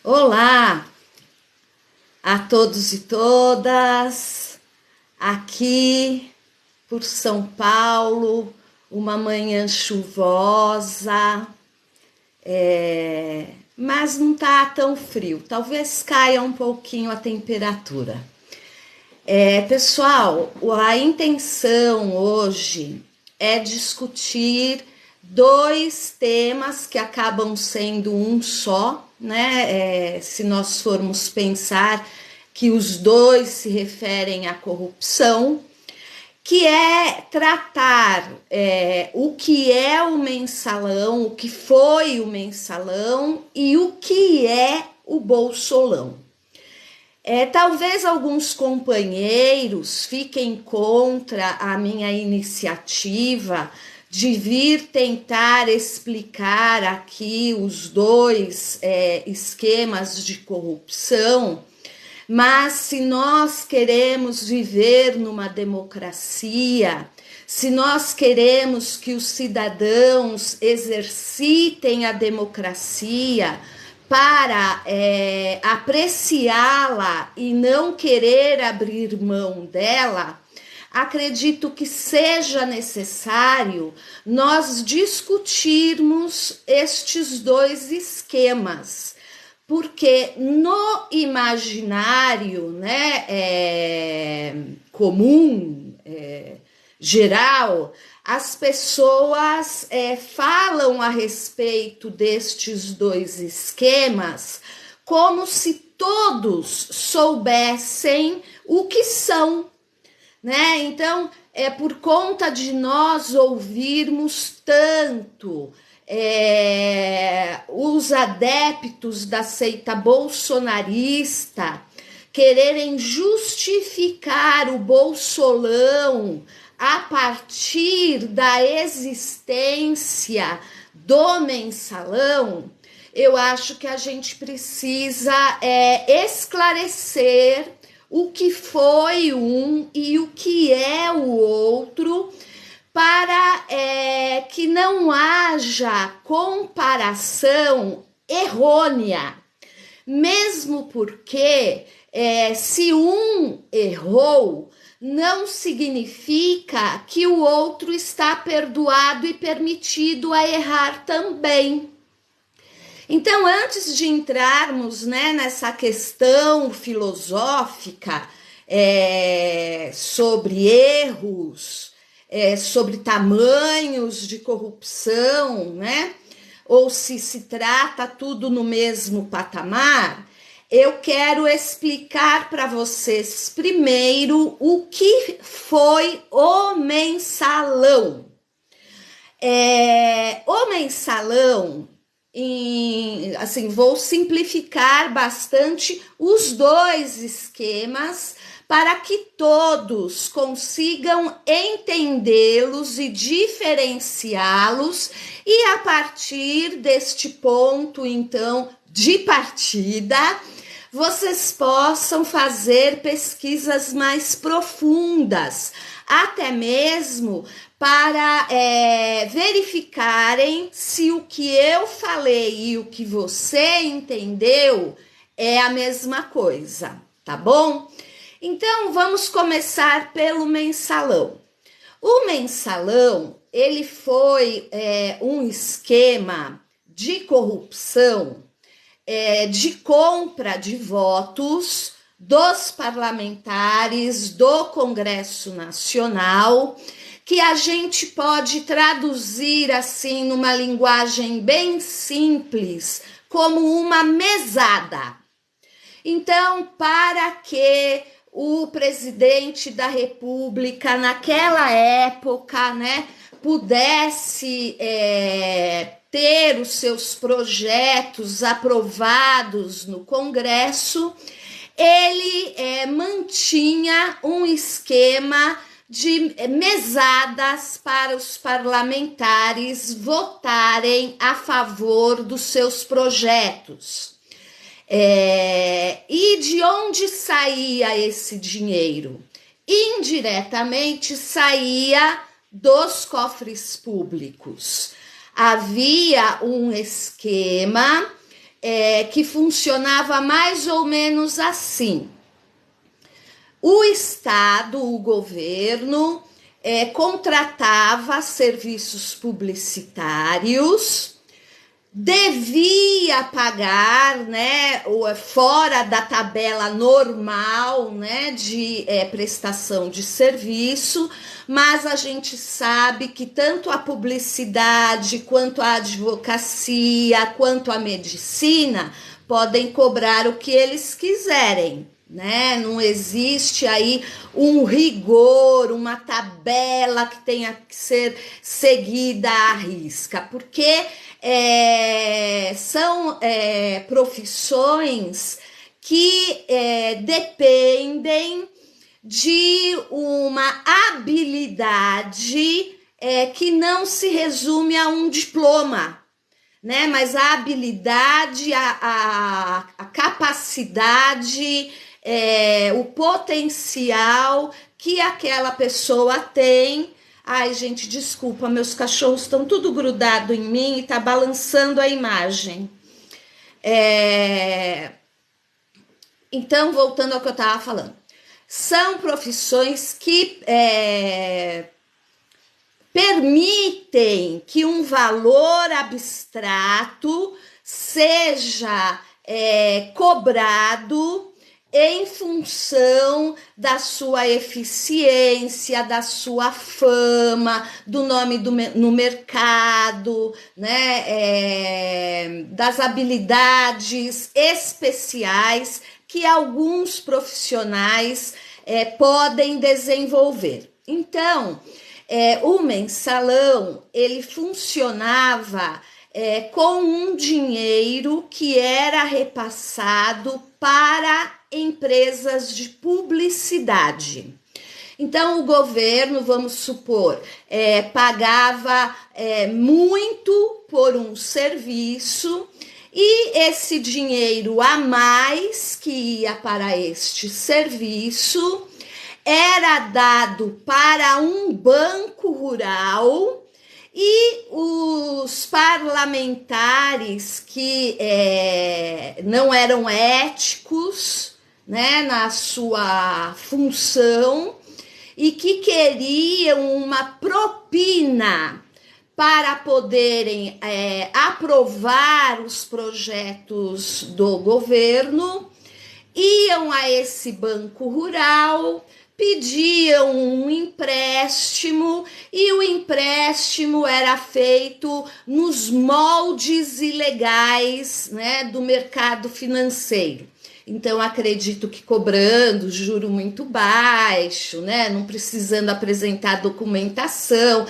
Olá a todos e todas, aqui por São Paulo, uma manhã chuvosa, mas não está tão frio, talvez caia um pouquinho a temperatura. Pessoal, a intenção hoje é discutir dois temas que acabam sendo um só, né? Se nós formos pensar que os dois se referem à corrupção, que é tratar o que é o mensalão, o que foi o mensalão e o que é o bolsolão. Talvez alguns companheiros fiquem contra a minha iniciativa de vir tentar explicar aqui os dois esquemas de corrupção, mas se nós queremos viver numa democracia, se nós queremos que os cidadãos exercitem a democracia, para apreciá-la e não querer abrir mão dela, acredito que seja necessário nós discutirmos estes dois esquemas, porque no imaginário, comum, geral, as pessoas falam a respeito destes dois esquemas como se todos soubessem o que são, né? Então, por conta de nós ouvirmos tanto os adeptos da seita bolsonarista quererem justificar o bolsolão a partir da existência do mensalão, eu acho que a gente precisa esclarecer o que foi um e o que é o outro, para que não haja comparação errônea, mesmo porque se um errou, não significa que o outro está perdoado e permitido a errar também. Então, antes de entrarmos nessa questão filosófica sobre erros, sobre tamanhos de corrupção, né? Ou se trata tudo no mesmo patamar, eu quero explicar para vocês primeiro o que foi o mensalão. O mensalão, vou simplificar bastante os dois esquemas para que todos consigam entendê-los e diferenciá-los, e a partir deste ponto, então, de partida, vocês possam fazer pesquisas mais profundas, até mesmo para verificarem se o que eu falei e o que você entendeu é a mesma coisa, tá bom? Então, vamos começar pelo mensalão. O mensalão, ele foi um esquema de corrupção, de compra de votos dos parlamentares do Congresso Nacional, que a gente pode traduzir assim numa linguagem bem simples, como uma mesada. Então, para que o presidente da República, naquela época, pudesse ter os seus projetos aprovados no Congresso, ele mantinha um esquema de mesadas para os parlamentares votarem a favor dos seus projetos. E de onde saía esse dinheiro? Indiretamente saía dos cofres públicos. Havia um esquema que funcionava mais ou menos assim. O Estado, o governo, contratava serviços publicitários, devia pagar, né, fora da tabela normal, né, de prestação de serviço, mas a gente sabe que tanto a publicidade, quanto a advocacia, quanto a medicina podem cobrar o que eles quiserem, né? Não existe aí um rigor, uma tabela que tenha que ser seguida à risca, porque são profissões que dependem de uma habilidade que não se resume a um diploma, né? Mas a habilidade, a capacidade, o potencial que aquela pessoa tem. Ai, gente, desculpa, meus cachorros estão tudo grudado em mim e tá balançando a imagem. Então, voltando ao que eu estava falando. São profissões que permitem que um valor abstrato seja cobrado em função da sua eficiência, da sua fama, do nome no mercado, né? Das habilidades especiais que alguns profissionais podem desenvolver. Então, o mensalão, ele funcionava com um dinheiro que era repassado para empresas de publicidade. Então, o governo, vamos supor, pagava muito por um serviço, e esse dinheiro a mais que ia para este serviço era dado para um banco rural, e os parlamentares que não eram éticos, né, na sua função e que queriam uma propina para poderem aprovar os projetos do governo, iam a esse banco rural, pediam um empréstimo, e o empréstimo era feito nos moldes ilegais, né, do mercado financeiro. Então, acredito que cobrando juro muito baixo, né, não precisando apresentar documentação,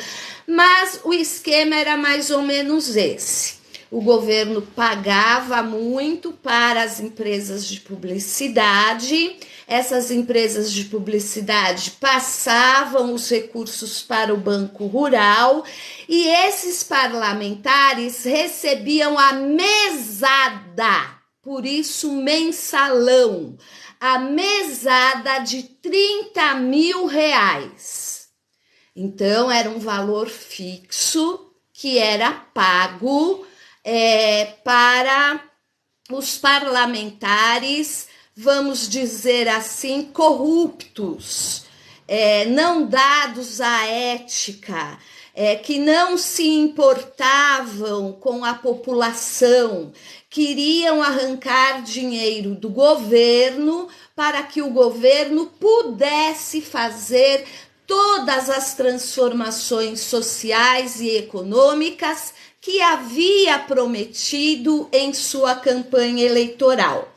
mas o esquema era mais ou menos esse. O governo pagava muito para as empresas de publicidade, essas empresas de publicidade passavam os recursos para o Banco Rural, e esses parlamentares recebiam a mesada, por isso mensalão, a mesada de 30 mil reais. Então, era um valor fixo que era pago para os parlamentares, vamos dizer assim, corruptos, não dados à ética, que não se importavam com a população, queriam arrancar dinheiro do governo para que o governo pudesse fazer todas as transformações sociais e econômicas que havia prometido em sua campanha eleitoral.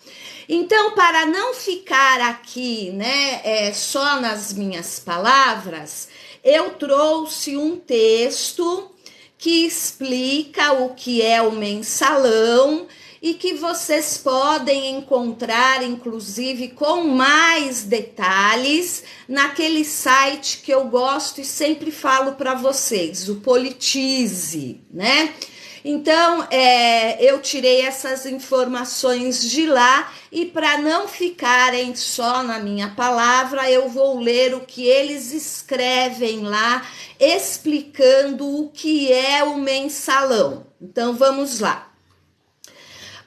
Então, para não ficar aqui, né, só nas minhas palavras, eu trouxe um texto que explica o que é o mensalão e que vocês podem encontrar, inclusive, com mais detalhes naquele site que eu gosto e sempre falo para vocês, o Politize, né? Então, eu tirei essas informações de lá, e para não ficarem só na minha palavra, eu vou ler o que eles escrevem lá, explicando o que é o mensalão. Então, vamos lá.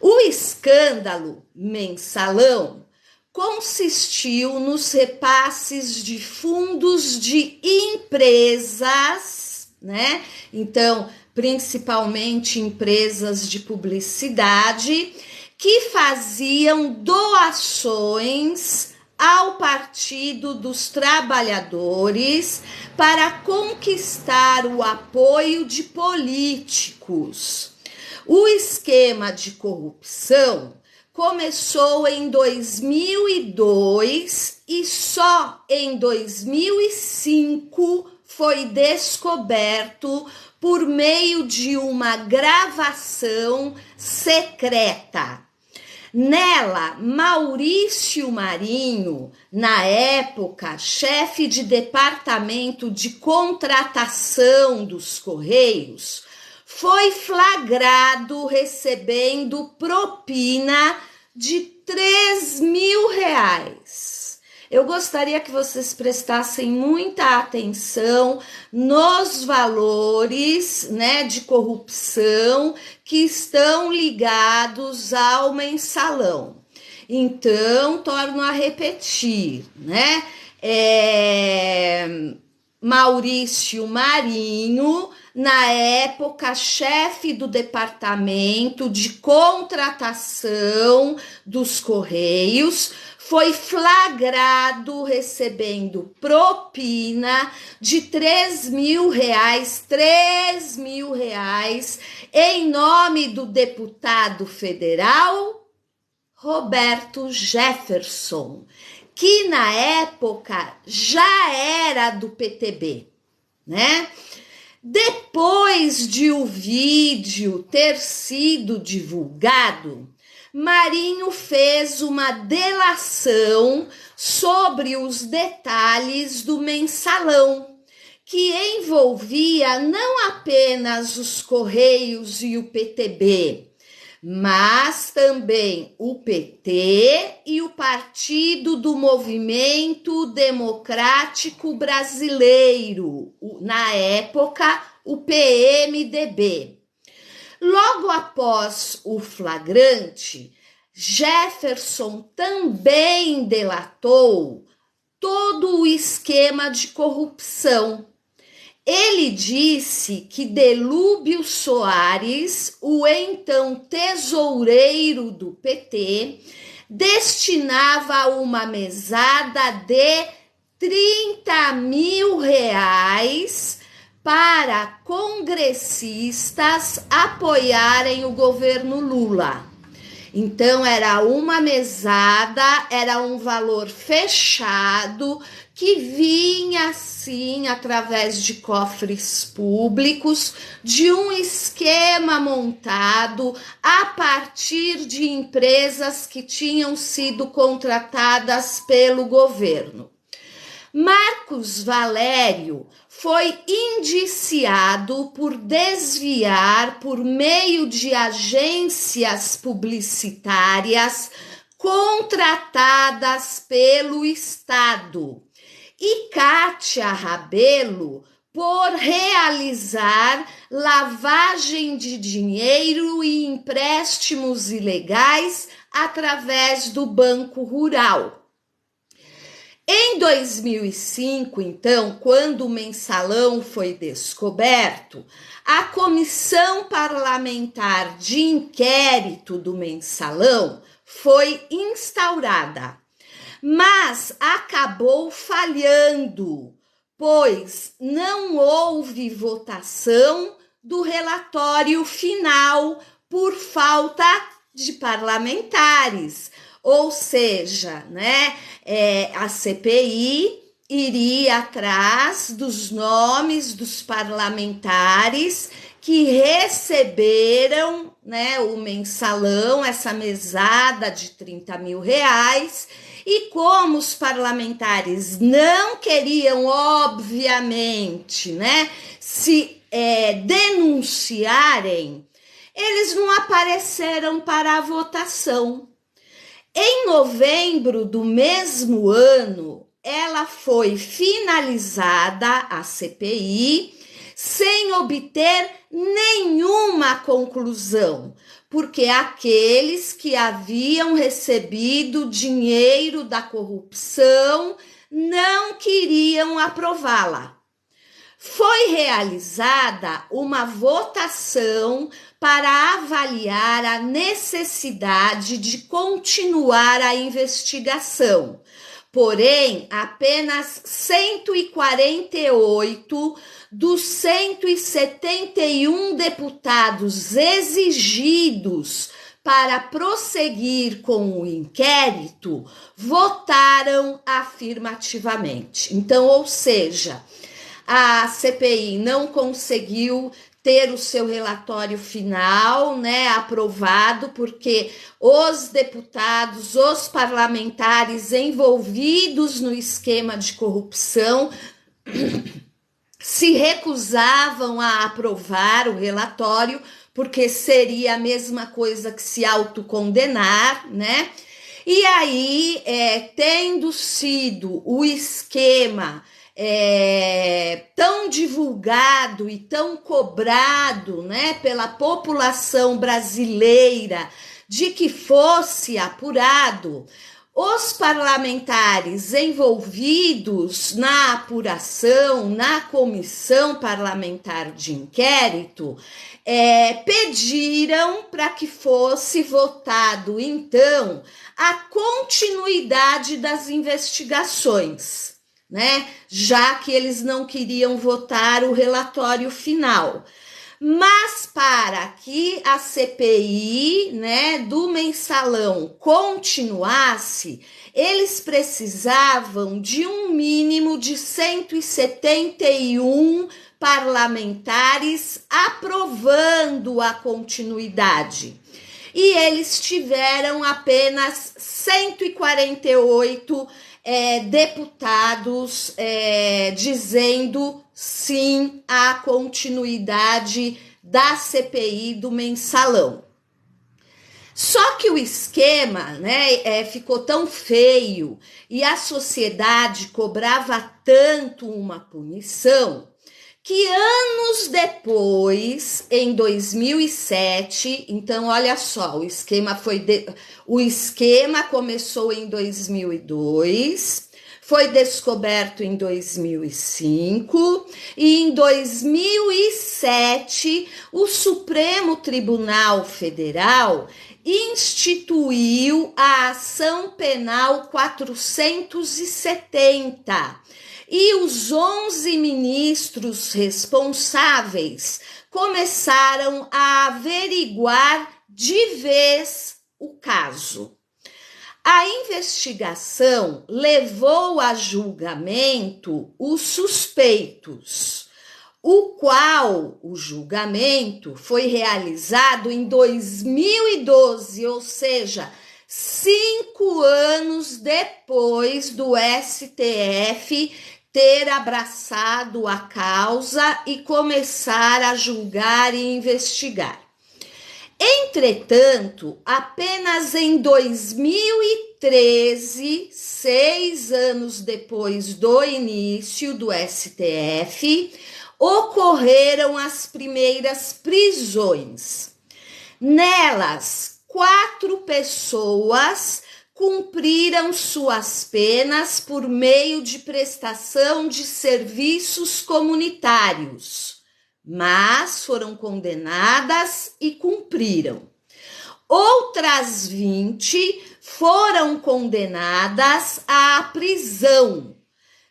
O escândalo Mensalão consistiu nos repasses de fundos de empresas, né? Então, principalmente empresas de publicidade, que faziam doações ao Partido dos Trabalhadores para conquistar o apoio de políticos. O esquema de corrupção começou em 2002 e só em 2005 foi descoberto por meio de uma gravação secreta. Nela, Maurício Marinho, na época chefe de departamento de contratação dos Correios, foi flagrado recebendo propina de R$3.000. Eu gostaria que vocês prestassem muita atenção nos valores, né, de corrupção que estão ligados ao Mensalão. Então, torno a repetir, né? Maurício Marinho, na época chefe do departamento de contratação dos Correios, foi flagrado recebendo propina de R$3.000 em nome do deputado federal Roberto Jefferson, que na época já era do PTB, né? Depois de o vídeo ter sido divulgado, Marinho fez uma delação sobre os detalhes do Mensalão, que envolvia não apenas os Correios e o PTB, mas também o PT e o Partido do Movimento Democrático Brasileiro, na época o PMDB. Logo após o flagrante, Jefferson também delatou todo o esquema de corrupção. Ele disse que Delúbio Soares, o então tesoureiro do PT, destinava uma mesada de R$30.000 para congressistas apoiarem o governo Lula. Então, era uma mesada, era um valor fechado que vinha, assim, através de cofres públicos, de um esquema montado a partir de empresas que tinham sido contratadas pelo governo. Marcos Valério foi indiciado por desviar, por meio de agências publicitárias contratadas pelo Estado, e Kátia Rabelo por realizar lavagem de dinheiro e empréstimos ilegais através do Banco Rural. Em 2005, então, quando o Mensalão foi descoberto, a Comissão Parlamentar de Inquérito do Mensalão foi instaurada, mas acabou falhando, pois não houve votação do relatório final por falta de parlamentares. Ou seja, né, a CPI iria atrás dos nomes dos parlamentares que receberam, né, o Mensalão, essa mesada de R$30.000, e como os parlamentares não queriam, obviamente, né, se denunciarem, eles não apareceram para a votação. Em novembro do mesmo ano, ela foi finalizada, a CPI, sem obter nenhuma conclusão, porque aqueles que haviam recebido dinheiro da corrupção não queriam aprová-la. Foi realizada uma votação para avaliar a necessidade de continuar a investigação. Porém, apenas 148 dos 171 deputados exigidos para prosseguir com o inquérito votaram afirmativamente. Então, ou seja, a CPI não conseguiu ter o seu relatório final, né, aprovado, porque os deputados, os parlamentares envolvidos no esquema de corrupção se recusavam a aprovar o relatório, porque seria a mesma coisa que se autocondenar, né? E aí, tendo sido o esquema tão divulgado e tão cobrado, né, pela população brasileira de que fosse apurado, os parlamentares envolvidos na apuração, na comissão parlamentar de inquérito, pediram para que fosse votado, então, a continuidade das investigações, né? Já que eles não queriam votar o relatório final. Mas para que a CPI, né, do mensalão continuasse, eles precisavam de um mínimo de 171 parlamentares aprovando a continuidade. E eles tiveram apenas 148 deputados dizendo sim à continuidade da CPI do mensalão. Só que o esquema, né, ficou tão feio e a sociedade cobrava tanto uma punição que anos depois, em 2007, então olha só, o esquema começou em 2002, foi descoberto em 2005 e em 2007 o Supremo Tribunal Federal instituiu a ação penal 470 e os 11 ministros responsáveis começaram a averiguar de vez o caso. A investigação levou a julgamento os suspeitos, o qual o julgamento foi realizado em 2012, ou seja, 5 anos depois do STF ter abraçado a causa e começar a julgar e investigar. Entretanto, apenas em 2013, 6 anos depois do início do STF, ocorreram as primeiras prisões. Nelas, 4 pessoas cumpriram suas penas por meio de prestação de serviços comunitários, mas foram condenadas e cumpriram. Outras 20 foram condenadas à prisão,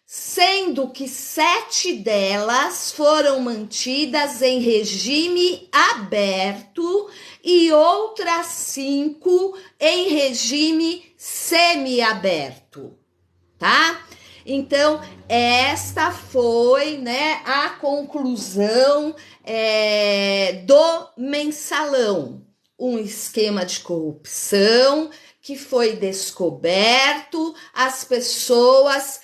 sendo que 7 delas foram mantidas em regime aberto e outras 5 em regime semiaberto, tá? Então, esta foi, né, a conclusão do mensalão. Um esquema de corrupção que foi descoberto, as pessoas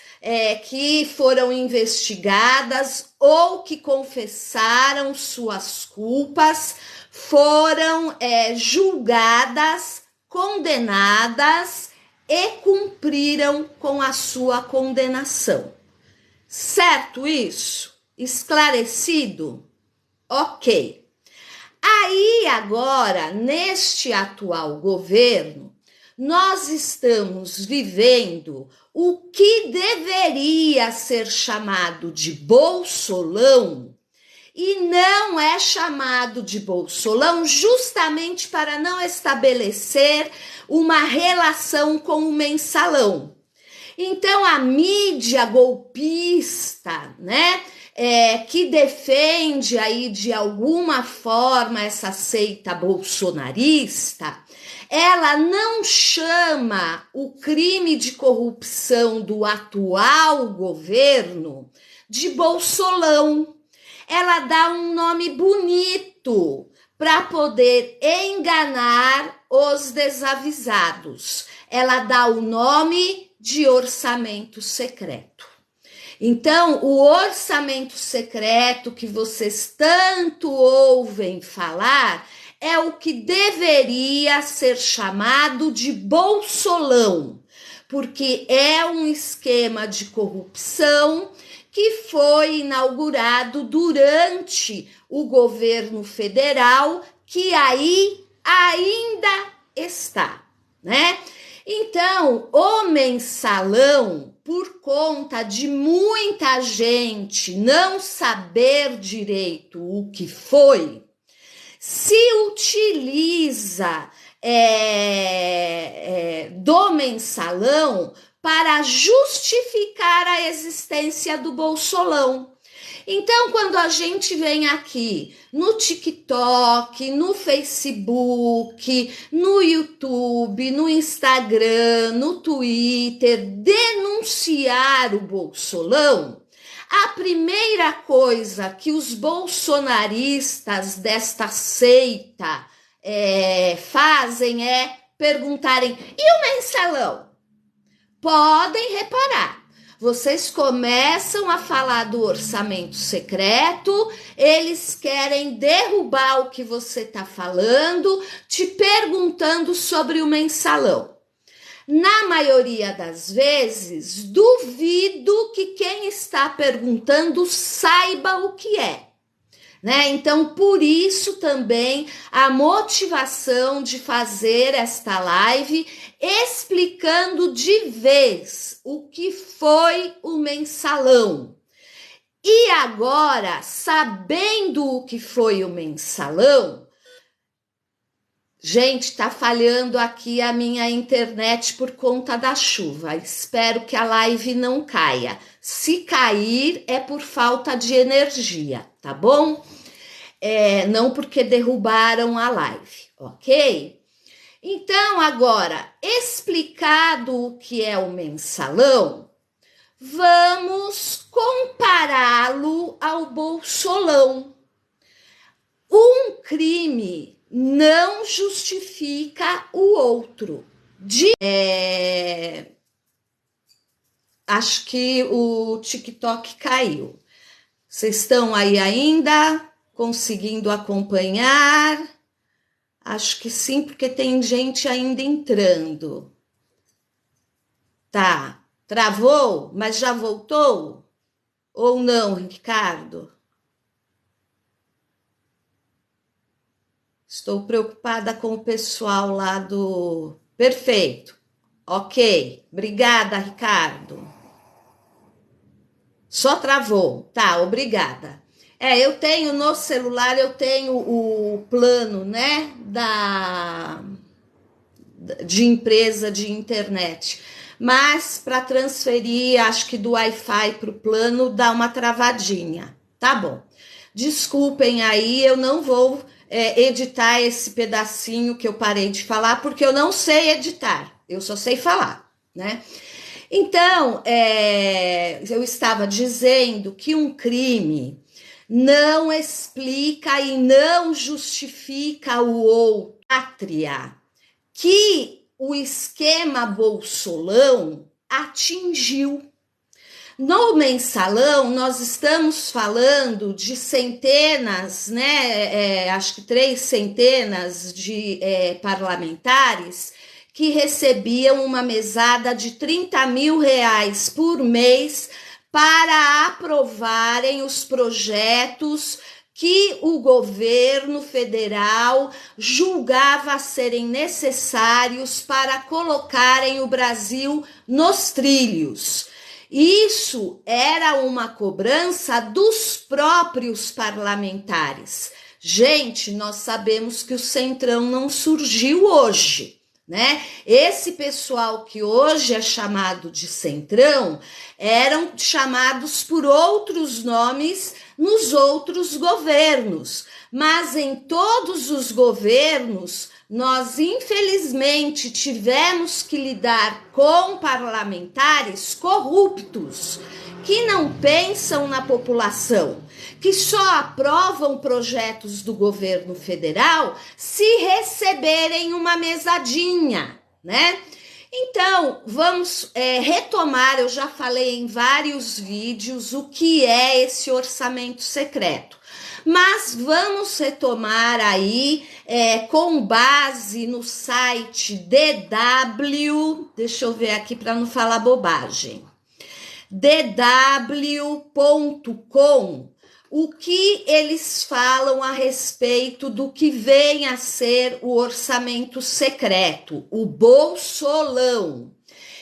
que foram investigadas ou que confessaram suas culpas foram julgadas, condenadas e cumpriram com a sua condenação. Certo isso? Esclarecido? Ok. Aí agora, neste atual governo, nós estamos vivendo o que deveria ser chamado de bolsolão e não é chamado de bolsolão justamente para não estabelecer uma relação com o mensalão. Então a mídia golpista, né, que defende aí de alguma forma essa seita bolsonarista, ela não chama o crime de corrupção do atual governo de bolsolão. Ela dá um nome bonito para poder enganar os desavisados. Ela dá o nome de orçamento secreto. Então, o orçamento secreto que vocês tanto ouvem falar é o que deveria ser chamado de bolsolão, porque é um esquema de corrupção que foi inaugurado durante o governo federal, que aí ainda está, né? Então, o mensalão, por conta de muita gente não saber direito o que foi, se utiliza do mensalão para justificar a existência do bolsolão. Então, quando a gente vem aqui no TikTok, no Facebook, no YouTube, no Instagram, no Twitter, denunciar o bolsolão, a primeira coisa que os bolsonaristas desta seita fazem é perguntarem: e o mensalão? Podem reparar. Vocês começam a falar do orçamento secreto, eles querem derrubar o que você está falando, te perguntando sobre o mensalão. Na maioria das vezes, duvido que quem está perguntando saiba o que é, né? Então, por isso também a motivação de fazer esta live explicando de vez o que foi o mensalão. E agora, sabendo o que foi o mensalão, gente, tá falhando aqui a minha internet por conta da chuva. Espero que a live não caia. Se cair, é por falta de energia, tá bom? Não porque derrubaram a live, ok? Então, agora, explicado o que é o mensalão, vamos compará-lo ao bolsolão. Um crime não justifica o outro. Acho que o TikTok caiu. Vocês estão aí ainda conseguindo acompanhar? Acho que sim, porque tem gente ainda entrando. Tá, travou, mas já voltou? Ou não, Ricardo? Estou preocupada com o pessoal lá do... Perfeito, ok. Obrigada, Ricardo. Só travou, tá, obrigada. Eu tenho no celular, eu tenho o plano, né, de empresa de internet. Mas para transferir, acho que do Wi-Fi para o plano, dá uma travadinha. Tá bom. Desculpem aí, eu não vou editar esse pedacinho que eu parei de falar, porque eu não sei editar, eu só sei falar, né? Então, eu estava dizendo que um crime não explica e não justifica o outro. Pátria, que o esquema bolsolão atingiu. No mensalão, nós estamos falando de centenas, né? Acho que 3 centenas de parlamentares que recebiam uma mesada de R$30 mil por mês para aprovarem os projetos que o governo federal julgava serem necessários para colocarem o Brasil nos trilhos. Isso era uma cobrança dos próprios parlamentares. Gente, nós sabemos que o Centrão não surgiu hoje, né? Esse pessoal que hoje é chamado de Centrão eram chamados por outros nomes nos outros governos, mas em todos os governos nós infelizmente tivemos que lidar com parlamentares corruptos que não pensam na população, que só aprovam projetos do governo federal se receberem uma mesadinha, né? Então, vamos retomar, eu já falei em vários vídeos o que é esse orçamento secreto, mas vamos retomar aí com base no site DW, deixa eu ver aqui para não falar bobagem, dw.com, o que eles falam a respeito do que vem a ser o orçamento secreto, o bolsolão.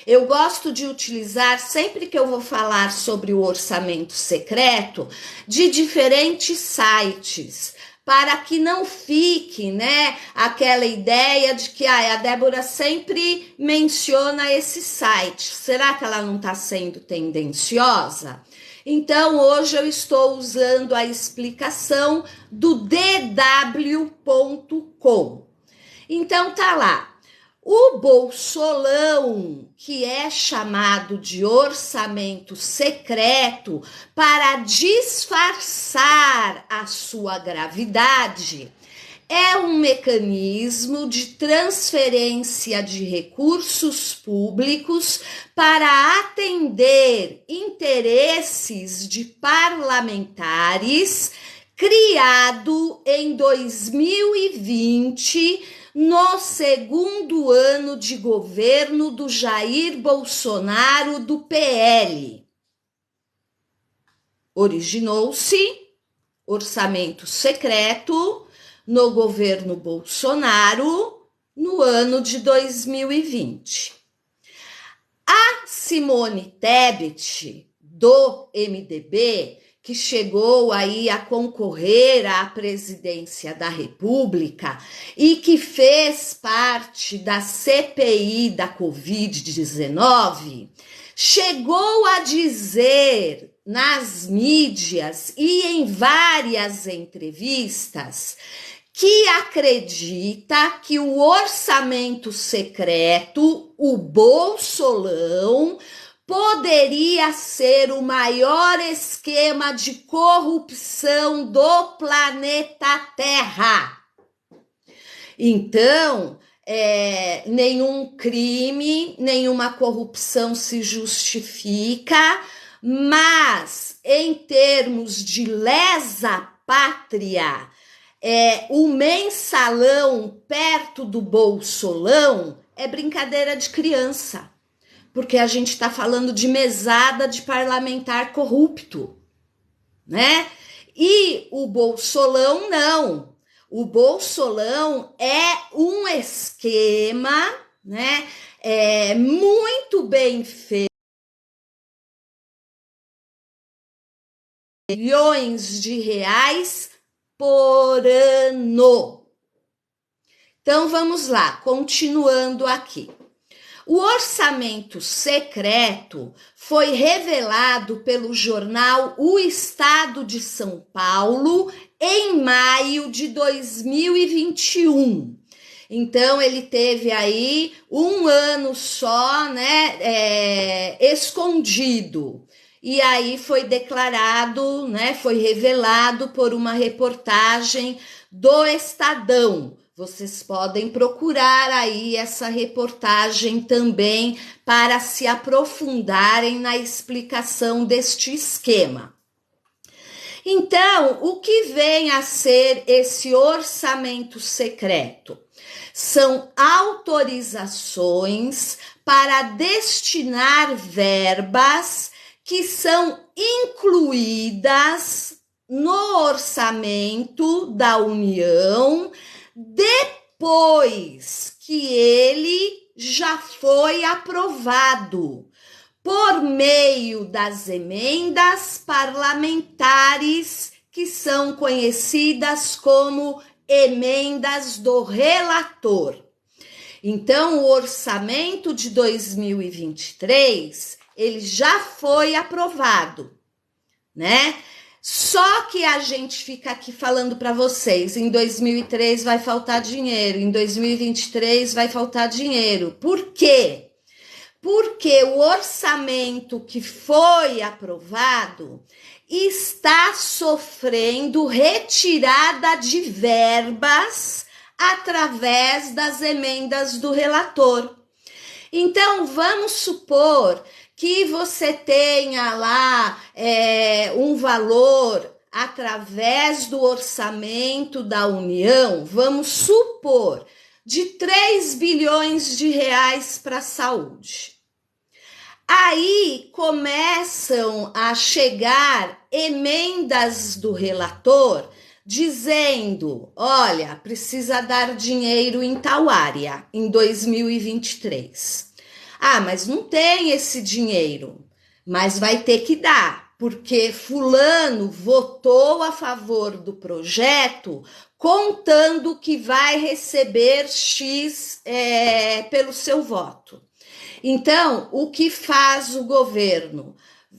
Eu gosto de utilizar, sempre que eu vou falar sobre o orçamento secreto, de diferentes sites, para que não fique, né, aquela ideia de que a Débora sempre menciona esse site. Será que ela não está sendo tendenciosa? Então, hoje eu estou usando a explicação do dw.com. Então, tá lá. O bolsolão, que é chamado de orçamento secreto para disfarçar a sua gravidade, é um mecanismo de transferência de recursos públicos para atender interesses de parlamentares, criado em 2020, no segundo ano de governo do Jair Bolsonaro, do PL. Originou-se orçamento secreto no governo Bolsonaro no ano de 2020. A Simone Tebet, do MDB, que chegou aí a concorrer à presidência da República e que fez parte da CPI da Covid-19, chegou a dizer nas mídias e em várias entrevistas que acredita que o orçamento secreto, o bolsolão, poderia ser o maior esquema de corrupção do planeta Terra. Então, nenhum crime, nenhuma corrupção se justifica, mas em termos de lesa pátria, o mensalão perto do bolsolão é brincadeira de criança. Porque a gente está falando de mesada de parlamentar corrupto, né? E o bolsolão não. O bolsolão é um esquema, né? Muito bem feito. Milhões de reais por ano. Então vamos lá, continuando aqui. O orçamento secreto foi revelado pelo jornal O Estado de São Paulo em maio de 2021. Então, ele teve aí um ano só, né, escondido. E aí foi declarado, né, foi revelado por uma reportagem do Estadão. Vocês podem procurar aí essa reportagem também para se aprofundarem na explicação deste esquema. Então, o que vem a ser esse orçamento secreto? São autorizações para destinar verbas que são incluídas no orçamento da União, depois que ele já foi aprovado por meio das emendas parlamentares, que são conhecidas como emendas do relator. Então, o orçamento de 2023, ele já foi aprovado, né? Só que a gente fica aqui falando para vocês, em 2003 vai faltar dinheiro, em 2023 vai faltar dinheiro. Por quê? Porque o orçamento que foi aprovado está sofrendo retirada de verbas através das emendas do relator. Então, vamos supor que você tenha lá um valor através do orçamento da União, vamos supor, de 3 bilhões de reais para a saúde. Aí começam a chegar emendas do relator dizendo, olha, precisa dar dinheiro em tal área em 2023. Ah, mas não tem esse dinheiro, mas vai ter que dar, porque fulano votou a favor do projeto contando que vai receber X pelo seu voto. Então, o que faz o governo?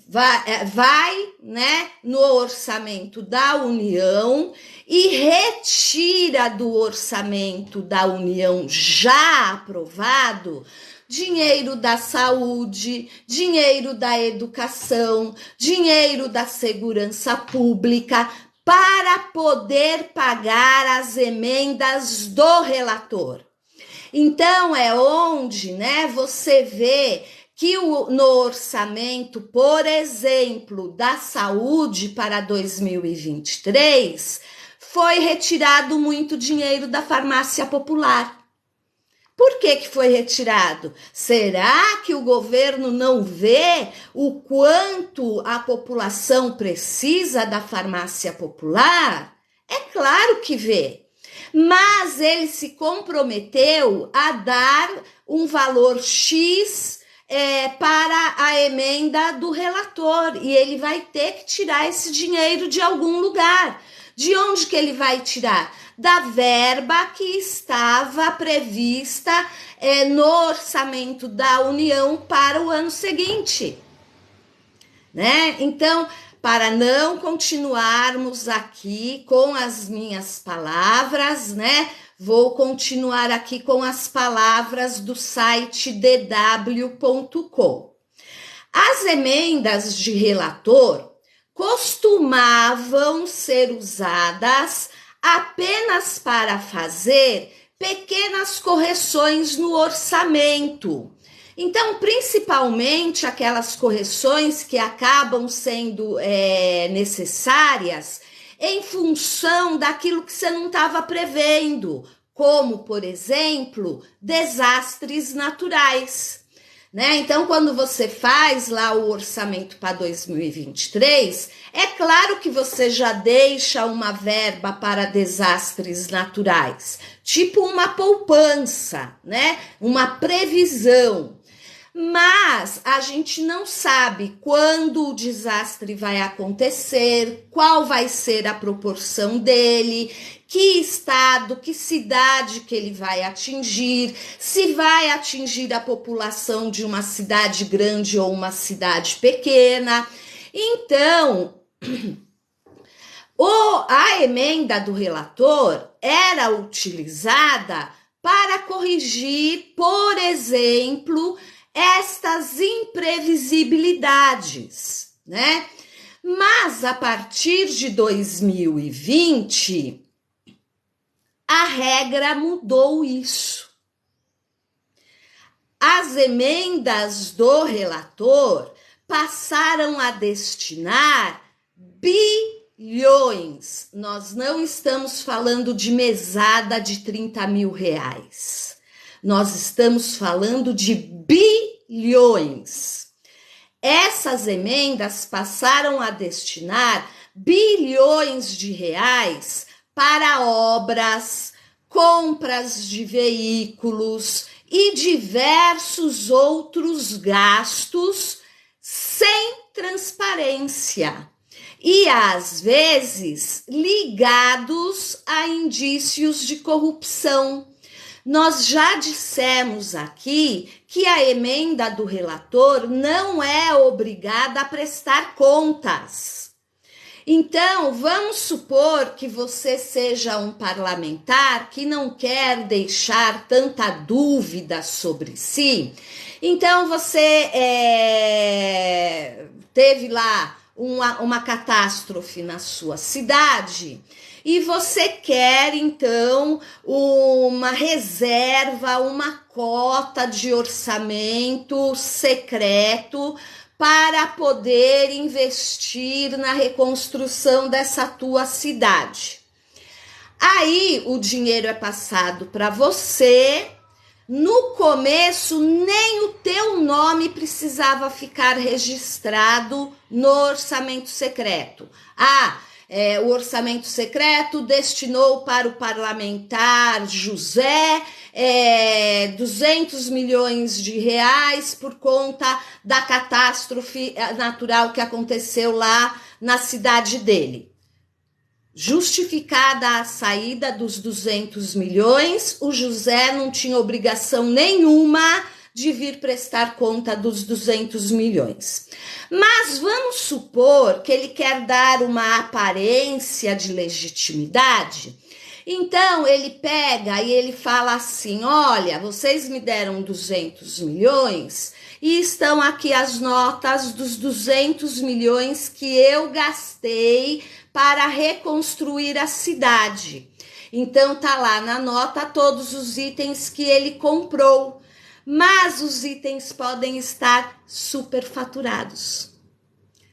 Vai, né, no orçamento da União e retira do orçamento da União já aprovado dinheiro da saúde, dinheiro da educação, dinheiro da segurança pública, para poder pagar as emendas do relator. Então, é onde, né, você vê que no orçamento, por exemplo, da saúde para 2023, foi retirado muito dinheiro da farmácia popular. Por que foi retirado? Será que o governo não vê o quanto a população precisa da farmácia popular? É claro que vê. Mas ele se comprometeu a dar um valor X para a emenda do relator. E ele vai ter que tirar esse dinheiro de algum lugar. De onde que ele vai tirar? Da verba que estava prevista no orçamento da União para o ano seguinte, né? Então, para não continuarmos aqui com as minhas palavras, né? Vou continuar aqui com as palavras do site dw.com. As emendas de relator costumavam ser usadas apenas para fazer pequenas correções no orçamento. Então, principalmente aquelas correções que acabam sendo necessárias em função daquilo que você não estava prevendo, como, por exemplo, desastres naturais. Né? Então, quando você faz lá o orçamento para 2023, é claro que você já deixa uma verba para desastres naturais, tipo uma poupança, né? Uma previsão. Mas a gente não sabe quando o desastre vai acontecer, qual vai ser a proporção dele, que estado, que cidade que ele vai atingir, se vai atingir a população de uma cidade grande ou uma cidade pequena. Então, a emenda do relator era utilizada para corrigir, por exemplo, estas imprevisibilidades, né? Mas a partir de 2020, a regra mudou isso. As emendas do relator passaram a destinar bilhões. Nós não estamos falando de mesada de 30 mil reais. Nós estamos falando de bilhões. Essas emendas passaram a destinar bilhões de reais para obras, compras de veículos e diversos outros gastos sem transparência e, às vezes, ligados a indícios de corrupção. Nós já dissemos aqui que a emenda do relator não é obrigada a prestar contas. Então, vamos supor que você seja um parlamentar que não quer deixar tanta dúvida sobre si. Então, você teve lá uma catástrofe na sua cidade e você quer, então, uma reserva, uma cota de orçamento secreto para poder investir na reconstrução dessa tua cidade. Aí o dinheiro é passado para você. No começo, nem o teu nome precisava ficar registrado no orçamento secreto. O orçamento secreto destinou para o parlamentar José 200 milhões de reais por conta da catástrofe natural que aconteceu lá na cidade dele. Justificada a saída dos 200 milhões, o José não tinha obrigação nenhuma de vir prestar conta dos 200 milhões. Mas vamos supor que ele quer dar uma aparência de legitimidade. Então, ele pega e ele fala assim, olha, vocês me deram 200 milhões e estão aqui as notas dos 200 milhões que eu gastei para reconstruir a cidade. Então, tá lá na nota todos os itens que ele comprou, mas os itens podem estar superfaturados,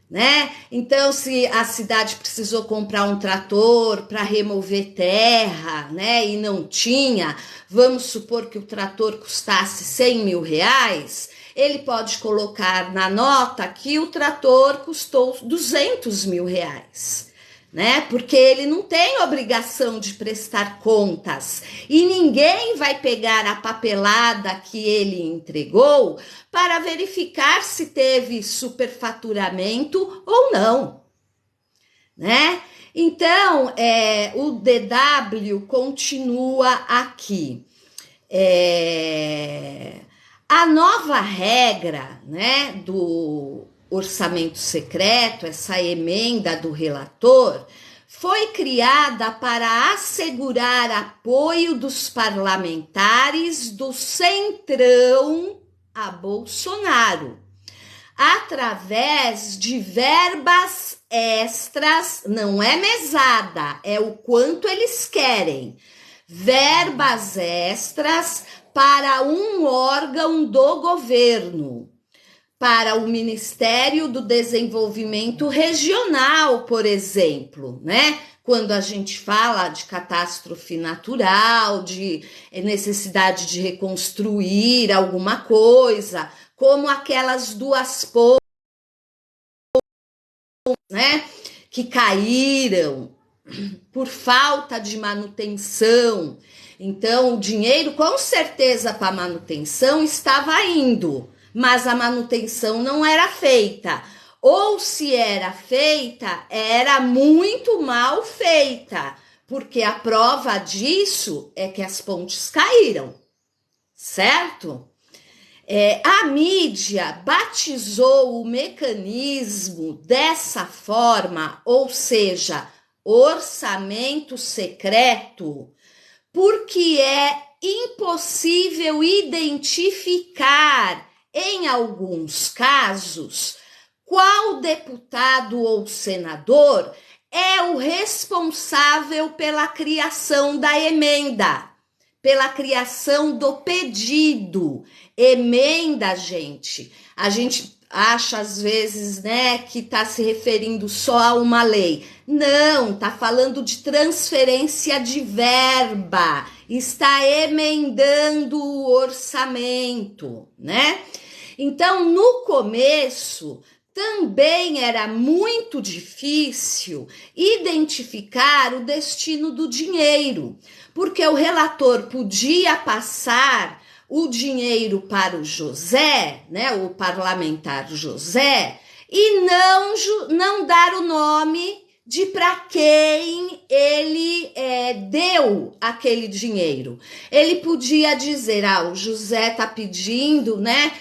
né? Então, se a cidade precisou comprar um trator para remover terra, né, e não tinha, vamos supor que o trator custasse 100 mil reais, ele pode colocar na nota que o trator custou 200 mil reais. Né? Porque ele não tem obrigação de prestar contas e ninguém vai pegar a papelada que ele entregou para verificar se teve superfaturamento ou não, né? Então, o DW continua aqui. A nova regra, né, do orçamento secreto, essa emenda do relator, foi criada para assegurar apoio dos parlamentares do Centrão a Bolsonaro, através de verbas extras, não é mesada, é o quanto eles querem, verbas extras para um órgão do governo, para o Ministério do Desenvolvimento Regional, por exemplo, né? Quando a gente fala de catástrofe natural, de necessidade de reconstruir alguma coisa, como aquelas duas pontes, né, que caíram por falta de manutenção. Então, o dinheiro, com certeza, para manutenção estava indo, mas a manutenção não era feita. Ou se era feita, era muito mal feita, porque a prova disso é que as pontes caíram, certo? A mídia batizou o mecanismo dessa forma, ou seja, orçamento secreto, porque é impossível identificar, em alguns casos, qual deputado ou senador é o responsável pela criação da emenda, pela criação do pedido. Emenda, gente, a gente acha às vezes, né, que está se referindo só a uma lei. Não, está falando de transferência de verba, está emendando o orçamento, né? Então, no começo, também era muito difícil identificar o destino do dinheiro, porque o relator podia passar o dinheiro para o José, né, o parlamentar José, e não dar o nome de para quem ele deu aquele dinheiro. Ele podia dizer, o José está pedindo, né,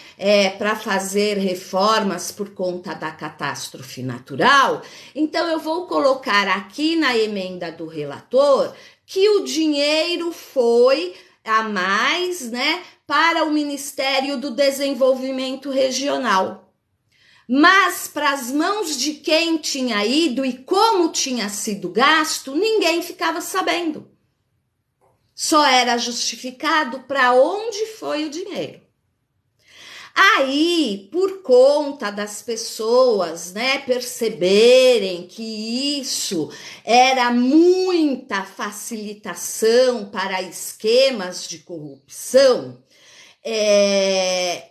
para fazer reformas por conta da catástrofe natural, então eu vou colocar aqui na emenda do relator que o dinheiro foi a mais, né, para o Ministério do Desenvolvimento Regional. Mas para as mãos de quem tinha ido e como tinha sido gasto, ninguém ficava sabendo. Só era justificado para onde foi o dinheiro. Aí, por conta das pessoas, né, perceberem que isso era muita facilitação para esquemas de corrupção,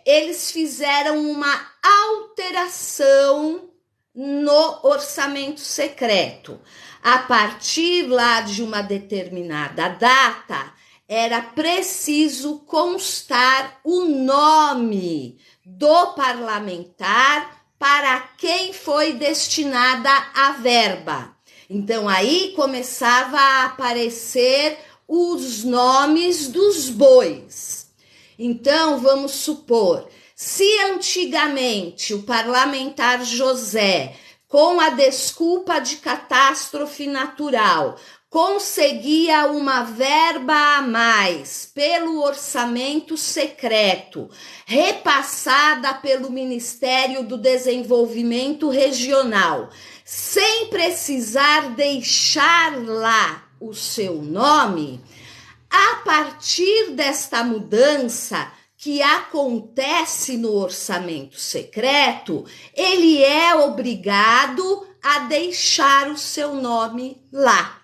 eles fizeram uma alteração no orçamento secreto. A partir lá de uma determinada data, era preciso constar o nome do parlamentar para quem foi destinada a verba. Então, aí começava a aparecer os nomes dos bois. Então, vamos supor, se antigamente o parlamentar José, com a desculpa de catástrofe natural, conseguia uma verba a mais pelo orçamento secreto, repassada pelo Ministério do Desenvolvimento Regional, sem precisar deixar lá o seu nome, a partir desta mudança que acontece no orçamento secreto, ele é obrigado a deixar o seu nome lá.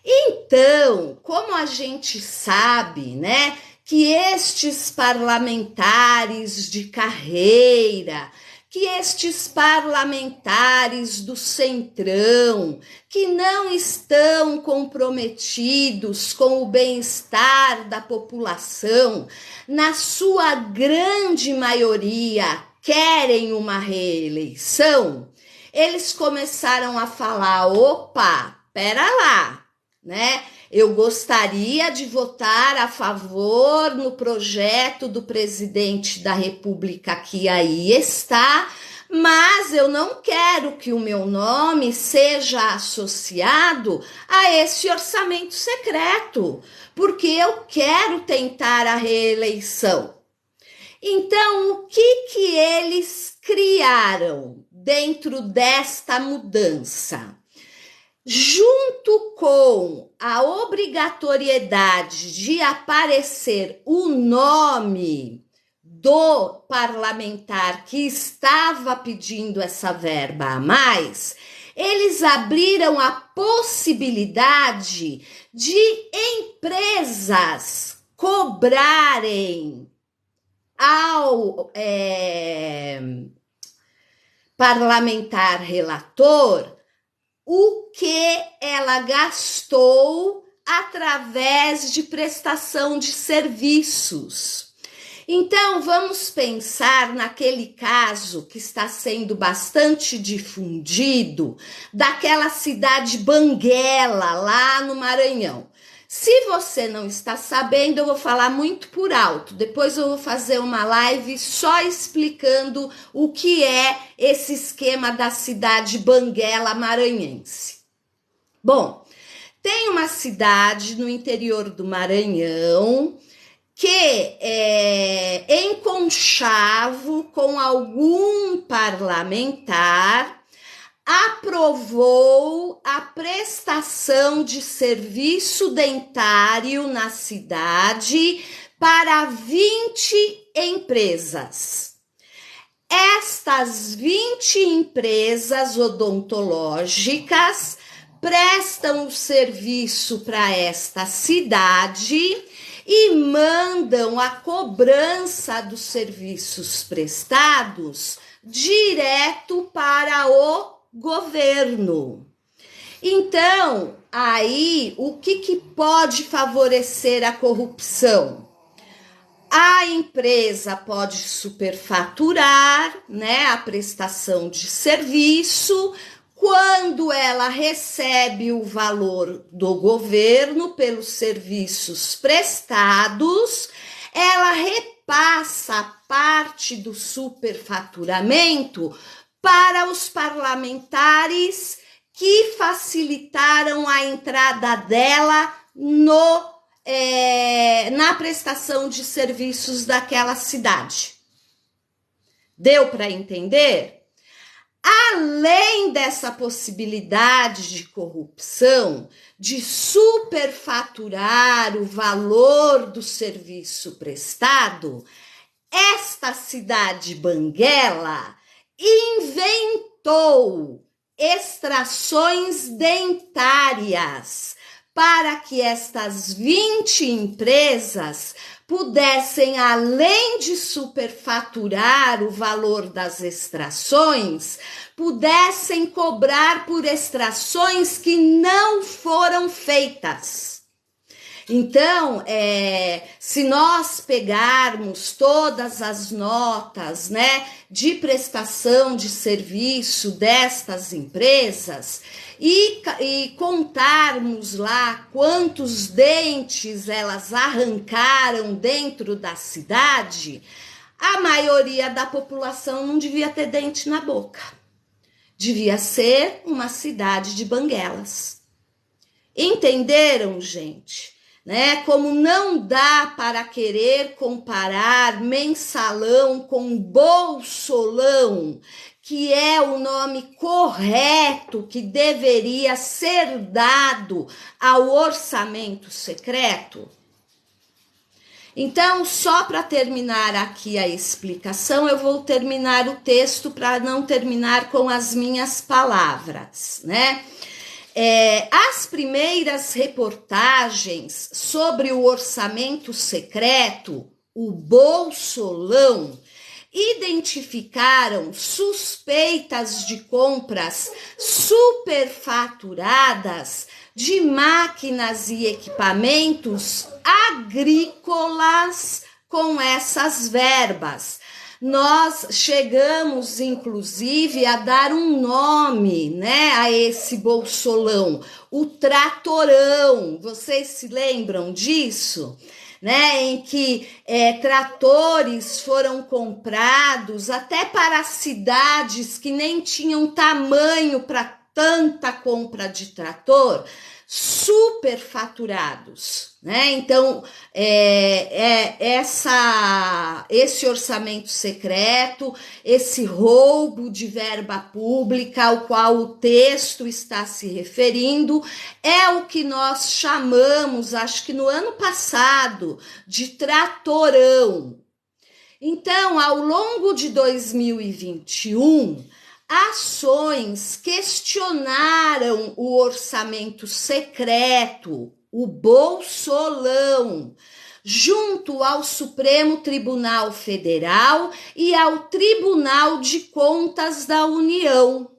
Então, como a gente sabe, né, que estes parlamentares de carreira, que estes parlamentares do Centrão, que não estão comprometidos com o bem-estar da população, na sua grande maioria querem uma reeleição, eles começaram a falar, opa, pera lá, né? Eu gostaria de votar a favor no projeto do presidente da República que aí está, mas eu não quero que o meu nome seja associado a esse orçamento secreto, porque eu quero tentar a reeleição. Então, o que eles criaram dentro desta mudança? Junto com a obrigatoriedade de aparecer o nome do parlamentar que estava pedindo essa verba a mais, eles abriram a possibilidade de empresas cobrarem ao parlamentar relator o que ela gastou através de prestação de serviços. Então, vamos pensar naquele caso que está sendo bastante difundido, daquela cidade Banguela, lá no Maranhão. Se você não está sabendo, eu vou falar muito por alto. Depois eu vou fazer uma live só explicando o que é esse esquema da cidade Banguela maranhense. Bom, tem uma cidade no interior do Maranhão que, em conchavo com algum parlamentar, aprovou a prestação de serviço dentário na cidade para 20 empresas. Estas 20 empresas odontológicas prestam o serviço para esta cidade e mandam a cobrança dos serviços prestados direto para o governo. Então, aí, o que pode favorecer a corrupção? A empresa pode superfaturar, né, a prestação de serviço. Quando ela recebe o valor do governo pelos serviços prestados, ela repassa parte do superfaturamento para os parlamentares que facilitaram a entrada dela na prestação de serviços daquela cidade. Deu para entender? Além dessa possibilidade de corrupção, de superfaturar o valor do serviço prestado, esta cidade banguela inventou extrações dentárias para que estas 20 empresas pudessem, além de superfaturar o valor das extrações, pudessem cobrar por extrações que não foram feitas. Então, se nós pegarmos todas as notas, né, de prestação de serviço destas empresas e contarmos lá quantos dentes elas arrancaram dentro da cidade, a maioria da população não devia ter dente na boca. Devia ser uma cidade de banguelas. Entenderam, gente? Né? Como não dá para querer comparar mensalão com bolsolão, que é o nome correto que deveria ser dado ao orçamento secreto. Então, só para terminar aqui a explicação, eu vou terminar o texto para não terminar com as minhas palavras, né? As primeiras reportagens sobre o orçamento secreto, o bolsolão, identificaram suspeitas de compras superfaturadas de máquinas e equipamentos agrícolas com essas verbas. Nós chegamos, inclusive, a dar um nome, né, a esse bolsolão, o tratorão. Vocês se lembram disso? Né, em que tratores foram comprados até para cidades que nem tinham tamanho para tanta compra de trator, superfaturados, né? Então, esse orçamento secreto, esse roubo de verba pública ao qual o texto está se referindo, é o que nós chamamos, acho que no ano passado, de tratorão. Então, ao longo de 2021, ações questionaram o orçamento secreto, o bolsolão, junto ao Supremo Tribunal Federal e ao Tribunal de Contas da União.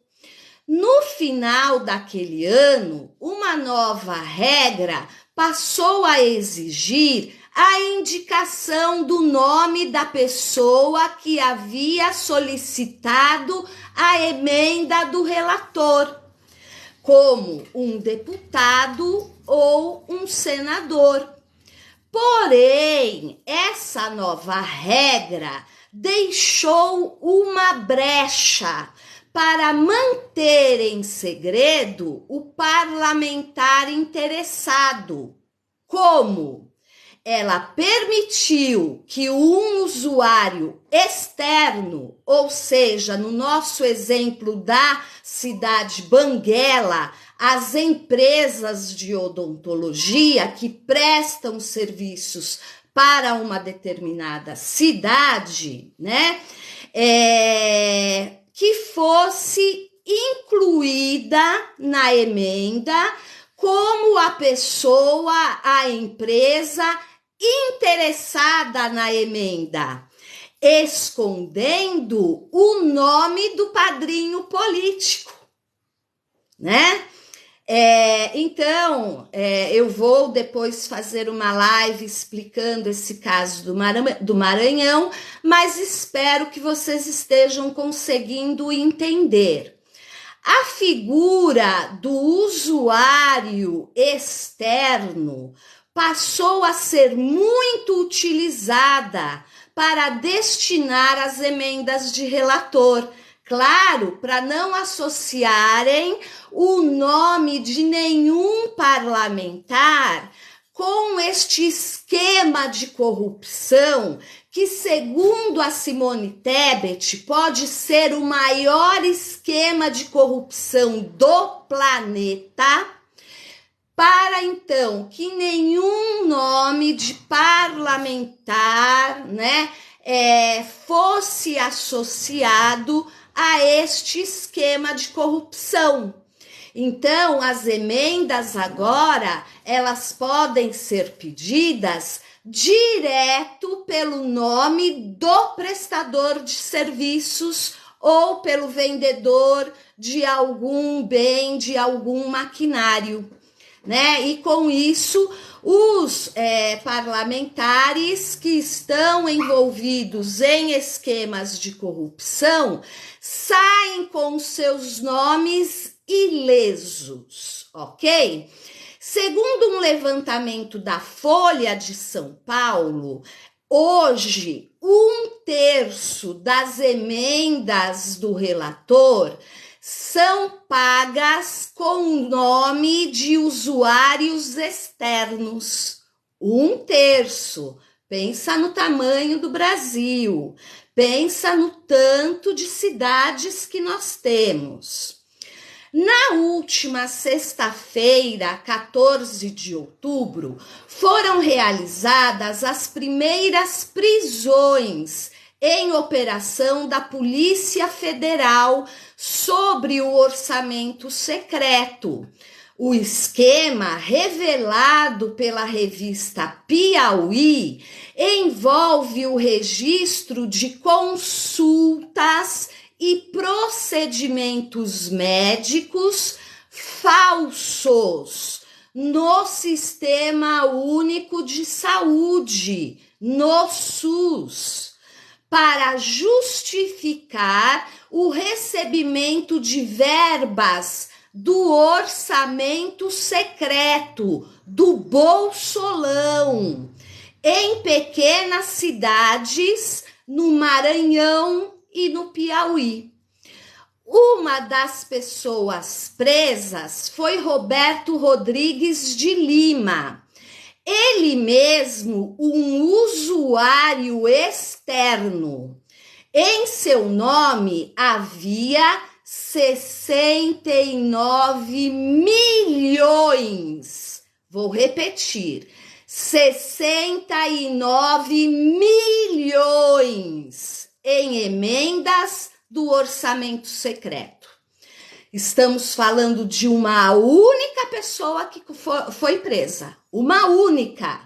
No final daquele ano, uma nova regra passou a exigir a indicação do nome da pessoa que havia solicitado a emenda do relator, como um deputado ou um senador. Porém, essa nova regra deixou uma brecha para manter em segredo o parlamentar interessado. Como? Ela permitiu que um usuário externo, ou seja, no nosso exemplo da cidade Banguela, as empresas de odontologia que prestam serviços para uma determinada cidade, né, que fosse incluída na emenda como a pessoa, a empresa interessada na emenda, escondendo o nome do padrinho político, né? Então, eu vou depois fazer uma live explicando esse caso do Maranhão, mas espero que vocês estejam conseguindo entender. A figura do usuário externo passou a ser muito utilizada para destinar as emendas de relator. Claro, para não associarem o nome de nenhum parlamentar com este esquema de corrupção que, segundo a Simone Tebet, pode ser o maior esquema de corrupção do planeta, para então que nenhum nome de parlamentar, né, fosse associado a este esquema de corrupção. Então, as emendas agora, elas podem ser pedidas direto pelo nome do prestador de serviços ou pelo vendedor de algum bem, de algum maquinário, né? E com isso, os parlamentares que estão envolvidos em esquemas de corrupção saem com seus nomes ilesos, ok? Segundo um levantamento da Folha de São Paulo, hoje 1/3 das emendas do relator são pagas com o nome de usuários externos. 1/3. Pensa no tamanho do Brasil. Pensa no tanto de cidades que nós temos. Na última sexta-feira, 14 de outubro, foram realizadas as primeiras prisões em operação da Polícia Federal sobre o orçamento secreto. O esquema, revelado pela revista Piauí, envolve o registro de consultas e procedimentos médicos falsos no Sistema Único de Saúde, no SUS, para justificar o recebimento de verbas do orçamento secreto, do Bolsolão, em pequenas cidades no Maranhão e no Piauí. Uma das pessoas presas foi Roberto Rodrigues de Lima. Ele mesmo, um usuário externo. Em seu nome havia 69 milhões. Vou repetir. 69 milhões em emendas do orçamento secreto. Estamos falando de uma única pessoa que foi presa. Uma única,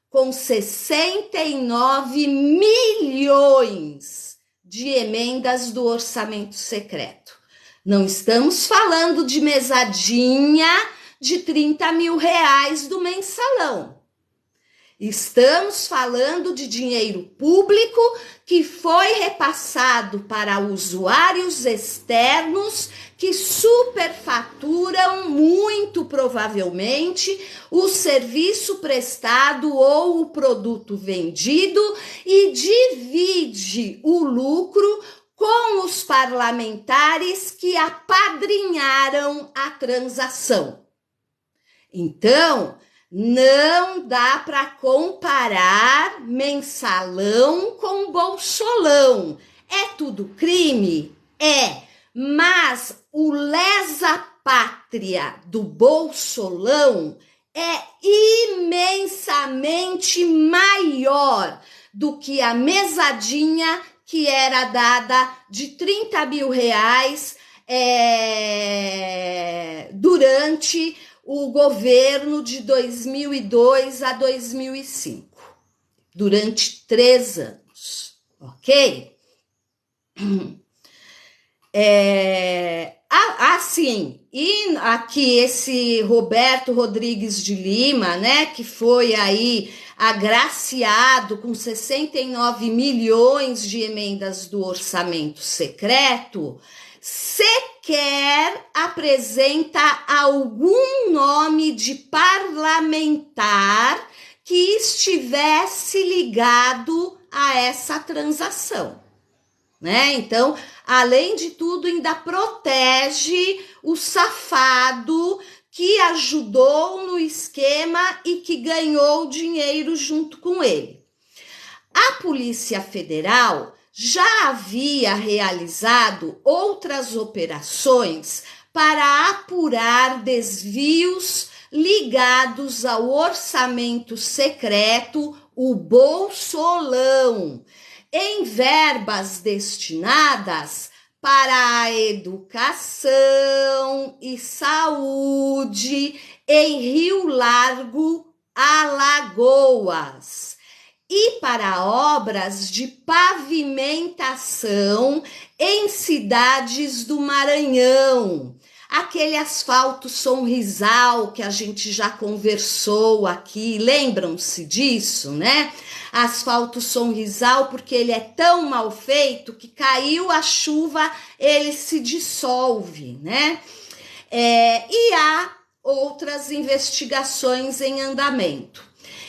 com 69 milhões de emendas do orçamento secreto. Não estamos falando de mesadinha de 30 mil reais do mensalão. Estamos falando de dinheiro público que foi repassado para usuários externos que superfaturam muito provavelmente o serviço prestado ou o produto vendido e divide o lucro com os parlamentares que apadrinharam a transação. Então, não dá para comparar mensalão com bolsolão. É tudo crime? É, mas o lesa-pátria do bolsolão é imensamente maior do que a mesadinha que era dada de 30 mil reais durante o governo de 2002 a 2005. durante 3 anos, ok? Assim, e aqui esse Roberto Rodrigues de Lima, né, que foi aí agraciado com 69 milhões de emendas do orçamento secreto, sequer apresenta algum nome de parlamentar que estivesse ligado a essa transação, né? Então, além de tudo, ainda protege o safado que ajudou no esquema e que ganhou dinheiro junto com ele. A Polícia Federal já havia realizado outras operações para apurar desvios ligados ao orçamento secreto, o Bolsolão, em verbas destinadas para a educação e saúde em Rio Largo, Alagoas, e para obras de pavimentação em cidades do Maranhão. Aquele asfalto Sonrisal que a gente já conversou aqui, lembram-se disso, né? Asfalto Sonrisal, porque ele é tão mal feito que caiu a chuva, ele se dissolve, né? E há outras investigações em andamento.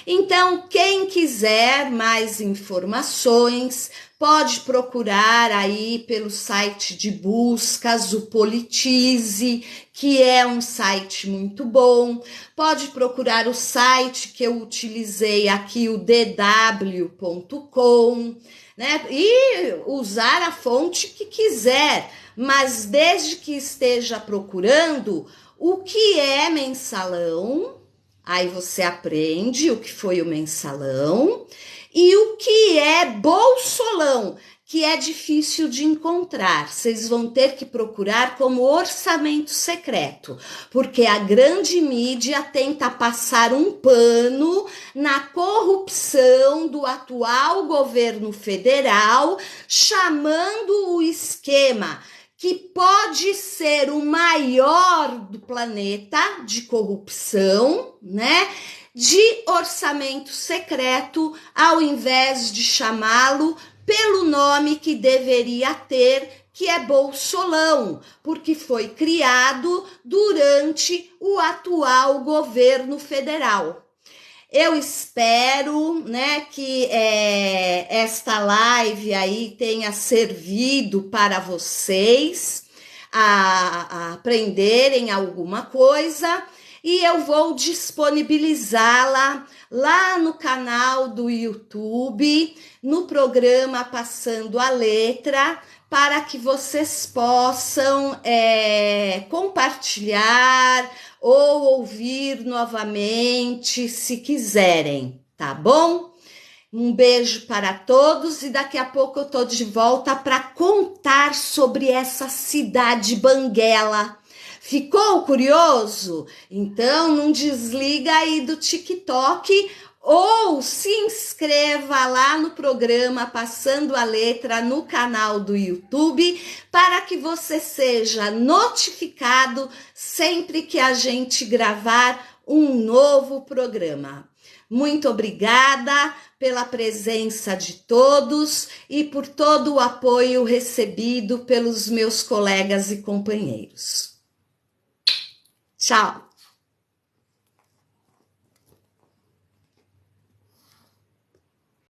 Então, quem quiser mais informações, pode procurar aí pelo site de buscas, o Politize, que é um site muito bom. Pode procurar o site que eu utilizei aqui, o dw.com, né? E usar a fonte que quiser, mas desde que esteja procurando o que é mensalão. Aí você aprende o que foi o mensalão e o que é bolsolão, que é difícil de encontrar. Vocês vão ter que procurar como orçamento secreto, porque a grande mídia tenta passar um pano na corrupção do atual governo federal, chamando o esquema que pode ser o maior do planeta de corrupção, né? De orçamento secreto, ao invés de chamá-lo pelo nome que deveria ter, que é Bolsolão, porque foi criado durante o atual governo federal. Eu espero, né, que esta live aí tenha servido para vocês a aprenderem alguma coisa, e eu vou disponibilizá-la lá no canal do YouTube, no programa Passando a Letra, para que vocês possam compartilhar ou ouvir novamente, se quiserem, tá bom? Um beijo para todos e daqui a pouco eu tô de volta para contar sobre essa cidade banguela. Ficou curioso? Então não desliga aí do TikTok ou se inscreva lá no programa Passando a Letra no canal do YouTube para que você seja notificado sempre que a gente gravar um novo programa. Muito obrigada pela presença de todos e por todo o apoio recebido pelos meus colegas e companheiros. Tchau!